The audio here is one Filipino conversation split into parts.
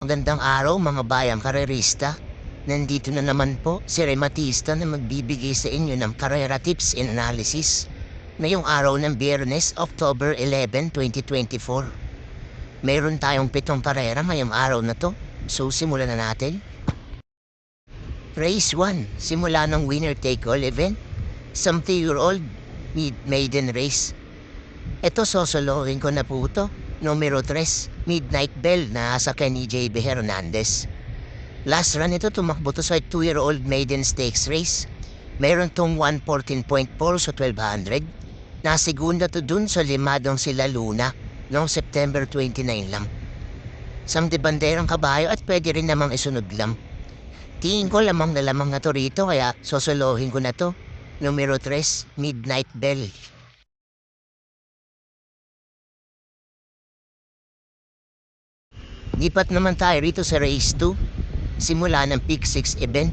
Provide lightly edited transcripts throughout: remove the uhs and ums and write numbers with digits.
Magandang araw mga bayang karerista. Nandito na naman po si Rematista na magbibigay sa inyo ng karera tips and analysis ngayong araw ng Biyernes, October 11, 2024. Mayroon tayong 7 karera ngayong araw na to, so simulan na natin. Race 1, simula ng winner-take-all event, 70-year-old maiden race. Ito sosolohin ko na po ito. Numero 3, Midnight Bell na sa ni JB Hernandez. Last run ito tumakbo to sa 2-year-old maiden stakes race. Meron tong 114.4 sa 1200. Nasigunda to dun sa limadong sila Luna noong September 29 lang. Samde banderang kabayo at pwede rin namang isunod lang. Tingin ko lamang na lamang na to rito kaya sosolohin ko na to. Numero 3, Midnight Bell. Lipat naman tayo rito sa race 2. Simula ng Peak 6 event.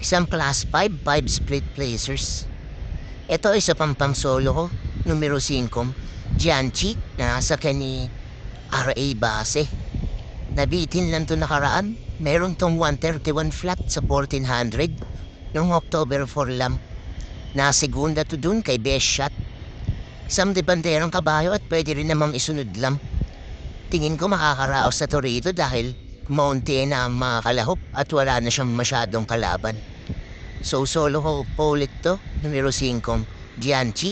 Isang class 5 split placers. Ito ay sa pampang solo ko. Numero 5, Gianchi na sa ni RA Base. Nabitin lang to nakaraan. Meron tong 131 flat sa 1400 noong October 4 lang. Nasigunda to dun kay Best Shot. Isang debanderang kabayo at pwede rin namang isunod lang. Tingin ko makakaraos na to rito dahil maunti na ang mga kalahok at wala na siyang masyadong kalaban. So solo ko po ulit to, numero 5, Gianchi.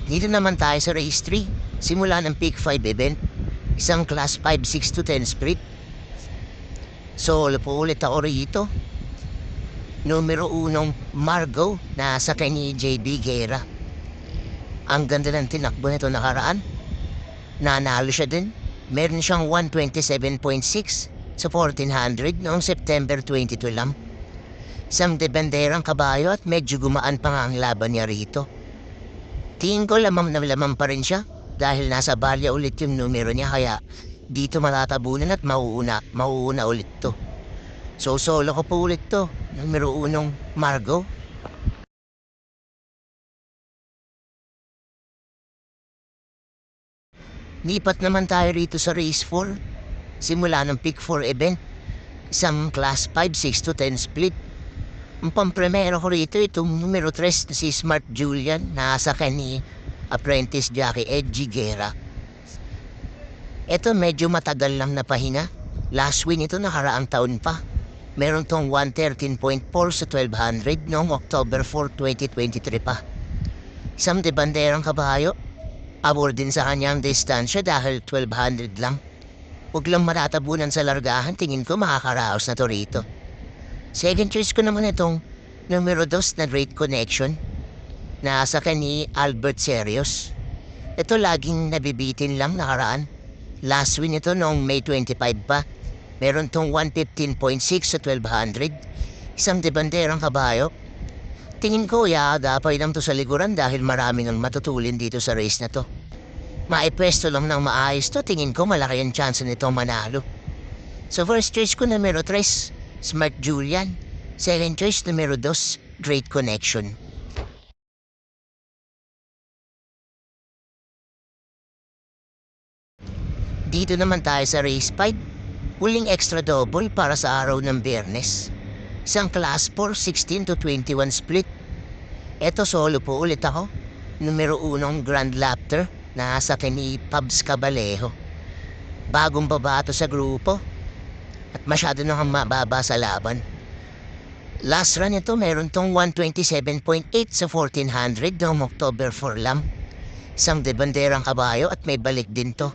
Dito naman tayo sa race 3, simula ng Peak 5 event, isang class 5, 6 to 10 split. Solo po ulit ako rito. Numero 1, Margo na sa ni JB Guerra. Ang ganda ng tinakbo nito nakaraan. Nanalo siya din. Meron siyang 127.6 sa 1400 noong September 22 lang. Isang debanderang kabayo at medyo gumaan pa nga ang laban niya rito. Tingin ko lamang na lamang pa rin siya dahil nasa balya ulit yung numero niya kaya dito matatabunan at mauuna ulit to. So solo ko po ulit to. Numero 1, Margo. Lipat naman tayo rito sa race 4. Simula ng Peak 4 event. Isang class 5, 6 to 10 split. Ang pampremero ko rito itong numero 3 na si Smart Julian na sa ni apprentice jockey Edgy Guerra. Ito medyo matagal lang na pahinga. Last win ito nakaraang taon pa. Meron tong 113.4 sa 1200 noong October 4, 2023 pa. Isang debanderang kabayo. Abor din sa kanyang distansya dahil 1200 lang. Huwag lang matatabunan sa largahan, tingin ko makakaraos na to rito. Second choice ko naman itong numero 2 na Great Connection na sa ni Albert Serios. Ito laging nabibitin lang nakaraan. Last win ito noong May 25 pa. Meron tong 115.6 sa 1200. Isang debanderang kabayo. Tingin ko dapat lang to sa likuran dahil marami nang matutulin dito sa race na to. Maipwesto lang ng maayos to, tingin ko malaki ang chance nito manalo. So first choice ko numero 3, Smart Julian. Second choice numero 2, Great Connection. Dito naman tayo sa race 5. Huling extra double para sa araw ng Biyernes. Isang class 4, 16 to 21 split. Ito solo po ulit ako. Numero 1, Grand Laughter na sa ni Pabs Cabalejo. Bagong babato sa grupo at masyado nang mababa sa laban. Last run ito meron tong 127.8 sa 1400 noong October 4 lang. Isang debanderang kabayo at may balik din to.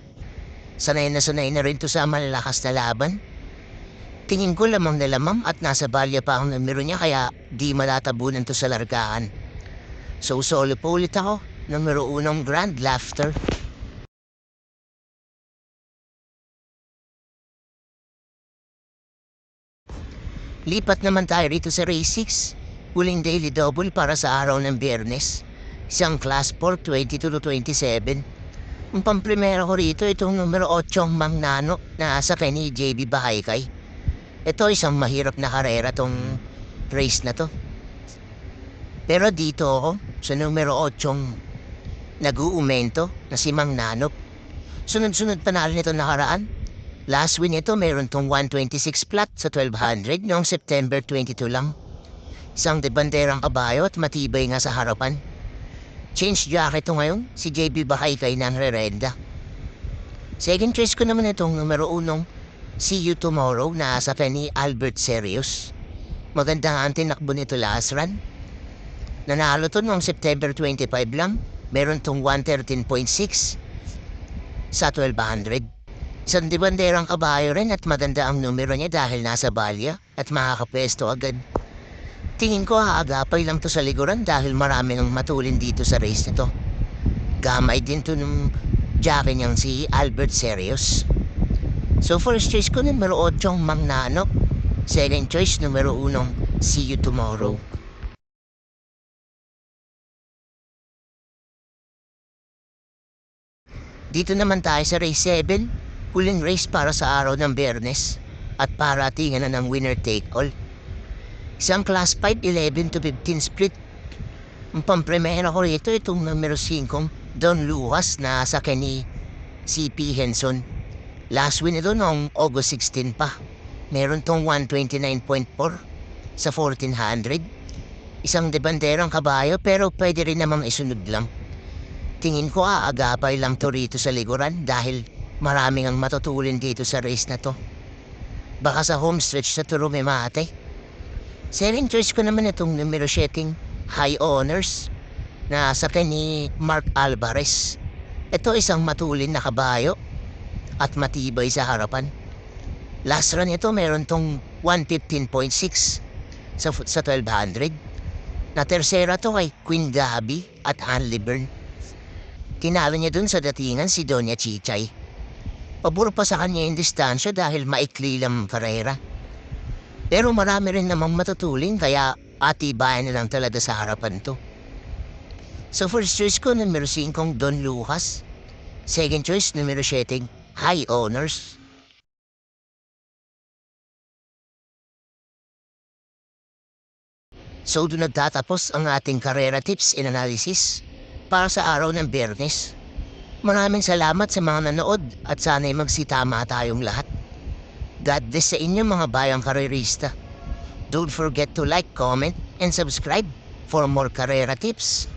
Sanay na rin to sa malalakas na laban. Tingin ko lamang na lamang at nasa balya pa ang numero niya kaya di malatabunan to sa largaan. So solo po ulit ako, numero 1, Grand Laughter. Lipat naman tayo rito sa race 6. Huling daily double para sa araw ng Biyernes. Isang class 4, 22 to 27. Ang pamprimero ko rito itong numero 8, Mang Nano na sa ni JB Bahaykay. Ito isang mahirap na karera tong race na to. Pero dito ako sa numero 8 nag-uumento na si Mang Nanop. Sunod-sunod panalo nito nakaraan. Last win nito mayroon tong 126 flat sa 1200 noong September 22 lang. Isang debanderang kabayo at matibay nga sa harapan. Change jacket to ngayon, si JB Bakaykay ng Rerenda. Second choice ko naman itong numero 1, See You Tomorrow na sa ni Albert Serios. Maganda nga ang tinakbo nito last run. Nanalo to noong September 25 lang. Meron tong 113.6 sa 1200. Isang debanderang kabayo rin at maganda ang numero niya dahil nasa balya at makakapwesto agad. Tingin ko aagapay lang to sa likuran dahil marami ng matulin dito sa race nito. Gamay din to ng jockey niyang si Albert Serios. So first choice ko numero 8 Mang Nanop. Second choice numero 1 See You Tomorrow. Dito naman tayo sa race 7. Huling race para sa araw ng Biyernes at paratingan na ng winner take all. Isang class 5, 11 to 15 split. Ang pampremera ko rito itong numero 5, Don Lucas na sa ni CP Henson. Last win ito noong August 16 pa. Meron tong 129.4 sa 1400. Isang debanderang kabayo pero pwede rin namang isunod lang. Tingin ko aagapay lang to rito sa likuran dahil maraming ang matutulin dito sa race na to. Baka sa home stretch sa Turumimate. Second choice ko naman itong numero 7, High Honors, na sa ni Mark Alvarez. Ito isang matulin na kabayo at matibay sa harapan. Last run ito meron tong 115.6 sa 1200. Na tersera to kay Queen Gabi at Ann Libern. Tinalo niya dun sa datingan si Doña Chichay. Pabor pa sa kanya yung distansya dahil maikli lang karera. Pero marami rin namang matutulin kaya atibayan na lang talaga sa harapan to. So first choice ko numero 5 Don Lucas. Second choice numero 7 High Honors. So doon nagtatapos ang ating karera tips and analysis para sa araw ng Biyernes. Maraming salamat sa mga nanood at sana'y magsitama tayong lahat. God bless sa inyo mga bayang karerista. Don't forget to like, comment, and subscribe for more karera tips.